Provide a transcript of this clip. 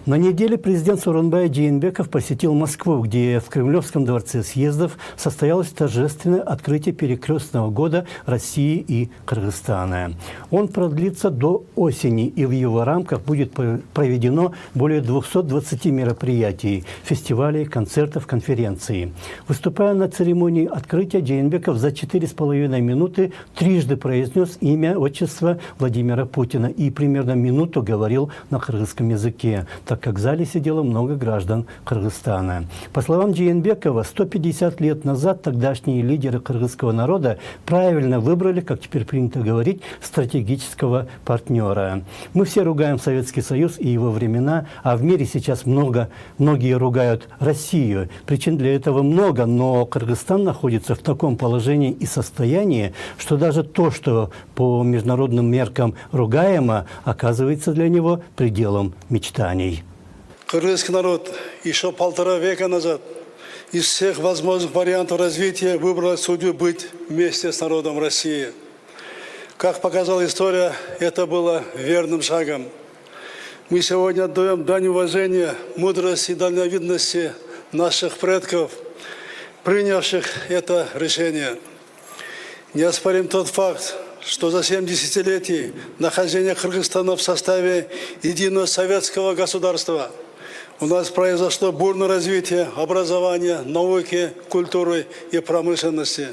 На неделе президент Сооронбай Жээнбеков посетил Москву, где в Кремлевском дворце съездов состоялось торжественное открытие перекрестного года России и Кыргызстана. Он продлится до осени, и в его рамках будет проведено более 220 мероприятий, фестивалей, концертов, конференций. Выступая на церемонии открытия, Жээнбеков за 4,5 минуты трижды произнес имя, отчество Владимира Путина и примерно минуту говорил на кыргызском языке, так как в зале сидело много граждан Кыргызстана. По словам Жээнбекова, 150 лет назад тогдашние лидеры кыргызского народа правильно выбрали, как теперь принято говорить, стратегического партнера. Мы все ругаем Советский Союз и его времена, а в мире сейчас многие ругают Россию. Причин для этого много, но Кыргызстан находится в таком положении и состоянии, что даже то, что по международным меркам ругаемо, оказывается для него пределом мечтаний. Кыргызский народ еще 1,5 века назад из всех возможных вариантов развития выбрал судьбу быть вместе с народом России. Как показала история, это было верным шагом. Мы сегодня отдаем дань уважения, мудрости и дальновидности наших предков, принявших это решение. Неоспорим тот факт, что за 7 десятилетий нахождения Кыргызстана в составе единого советского государства у нас произошло бурное развитие образования, науки, культуры и промышленности.